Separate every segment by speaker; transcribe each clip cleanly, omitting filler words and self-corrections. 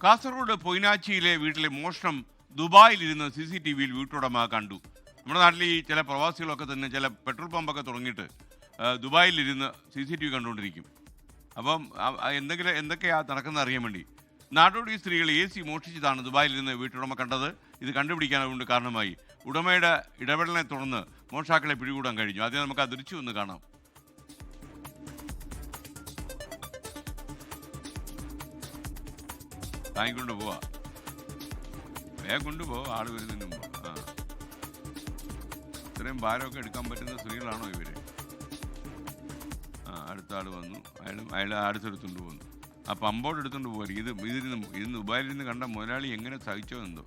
Speaker 1: കാസർഗോഡ് പൊയിനാച്ചിയിലെ വീട്ടിലെ മോഷണം ദുബായിലിരുന്ന് CCTV-യിൽ വീട്ടുടമ കണ്ടു. നമ്മുടെ നാട്ടിൽ ഈ ചില പ്രവാസികളൊക്കെ തന്നെ ചില പെട്രോൾ പമ്പൊക്കെ തുടങ്ങിയിട്ട് ദുബായിലിരുന്ന് CCTV കണ്ടുകൊണ്ടിരിക്കും. അപ്പം എന്തൊക്കെയാണ് നടക്കുന്നത് അറിയാൻ വേണ്ടി നാടോടി സ്ത്രീകൾ AC മോഷ്ടിച്ചതാണ് ദുബായിലിരുന്ന് വീട്ടുടമ കണ്ടത്. ഇത് കണ്ടുപിടിക്കാനുകൊണ്ട് കാരണമായി. ഉടമയുടെ ഇടപെടലിനെ തുടർന്ന് മോഷ്ടാക്കളെ പിടികൂടാൻ കഴിഞ്ഞു. ആദ്യം നമുക്ക് ആ ദൃശ്യം ഒന്ന് കാണാം. താങ്ങിക്കൊണ്ട് പോവാ, വേഗം കൊണ്ടുപോവാ, ആള് വരുന്നതിന് മുമ്പ്. ഇത്രയും ഭാരമൊക്കെ എടുക്കാൻ പറ്റുന്ന സ്ത്രീകളാണോ ഇവര്? അടുത്ത ആള് വന്നു, അയാൾ അടുത്തെടുത്തുകൊണ്ട് പോകുന്നു. ആ പമ്പോട് എടുത്തുകൊണ്ട് പോയി. ഇത് ദുബായിൽ നിന്ന് കണ്ട മുതലാളി എങ്ങനെ സഹിച്ചോ എന്തോ.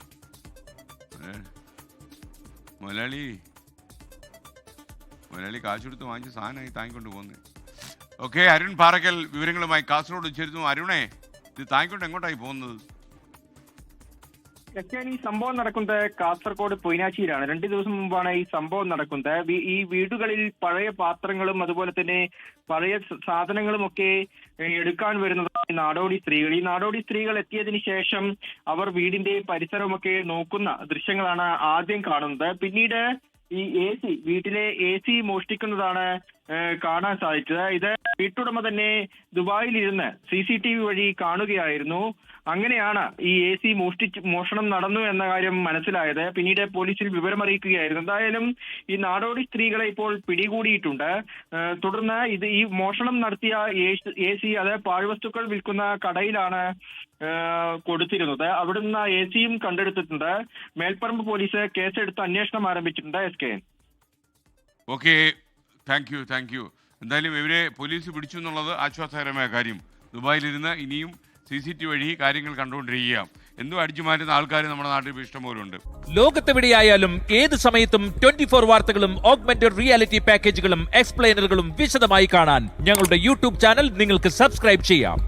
Speaker 1: മുതലാളി കാശ് കൊടുത്ത് വാങ്ങിച്ച സാധനമായി താങ്ങിക്കൊണ്ട് പോകുന്നത്. ഓക്കെ, അരുൺ പാറക്കൽ വിവരങ്ങളുമായി കാസർഗോഡ് ചേരുന്നു. അരുണേ, ഇത് താങ്ങിക്കൊണ്ട് എങ്ങോട്ടായി പോകുന്നത്?
Speaker 2: ഈ സംഭവം നടക്കുന്നത് കാസർഗോഡ് പൊയിനാച്ചിയിലാണ്. 2 ദിവസം മുമ്പാണ് ഈ സംഭവം നടക്കുന്നത്. ഈ വീടുകളിൽ പഴയ പാത്രങ്ങളും അതുപോലെ തന്നെ പഴയ സാധനങ്ങളും ഒക്കെ എടുക്കാൻ വരുന്നതാണ് ഈ നാടോടി സ്ത്രീകൾ. ഈ നാടോടി സ്ത്രീകൾ എത്തിയതിനു ശേഷം അവർ വീടിന്റെ പരിസരമൊക്കെ നോക്കുന്ന ദൃശ്യങ്ങളാണ് ആദ്യം കാണുന്നത്. പിന്നീട് ഈ വീട്ടിലെ AC മോഷ്ടിക്കുന്നതാണ് കാണാൻ സാധിച്ചത്. ഇത് വീട്ടുടമ തന്നെ ദുബായിലിരുന്ന് CCTV വഴി കാണുകയായിരുന്നു. അങ്ങനെയാണ് ഈ AC മോഷണം നടന്നു എന്ന കാര്യം മനസ്സിലായത്. പിന്നീട് പോലീസിൽ വിവരമറിയിക്കുകയായിരുന്നു. എന്തായാലും ഈ നാടോടി സ്ത്രീകളെ ഇപ്പോൾ പിടികൂടിയിട്ടുണ്ട്. തുടർന്ന് ഈ മോഷണം നടത്തിയ AC അത് പാഴ്വസ്തുക്കൾ വിൽക്കുന്ന കടയിലാണ് കൊടുത്തിരുന്നത്. അവിടുന്ന് AC-യും കണ്ടെടുത്തിട്ടുണ്ട്. മേൽപ്പറമ്പ് പോലീസ് കേസെടുത്ത് അന്വേഷണം ആരംഭിച്ചിട്ടുണ്ട്. SK.
Speaker 1: Okay, thank you. എന്തായാലും ഇവരെ പോലീസ് പിടിച്ചു എന്നുള്ളത് ആശ്വാസകരമായ കാര്യം. ദുബായിലിരുന്ന് ഇനിയും CCTV വഴി കാര്യങ്ങൾ കണ്ടുകൊണ്ടിരിക്കുക. എന്തും അടിച്ചു മാറ്റുന്ന ആൾക്കാർ നമ്മുടെ നാട്ടിൽ ഇഷ്ടംപോലെ ഉണ്ട്.
Speaker 3: ലോകത്തെവിടെയായാലും ഏത് സമയത്തും 24 വാർത്തകളും ഓഗ്മെന്റഡ് റിയാലിറ്റി പാക്കേജുകളും എക്സ്പ്ലെയിനറുകളും വിശദമായി കാണാൻ ഞങ്ങളുടെ YouTube ചാനൽ നിങ്ങൾക്ക് സബ്സ്ക്രൈബ് ചെയ്യാം.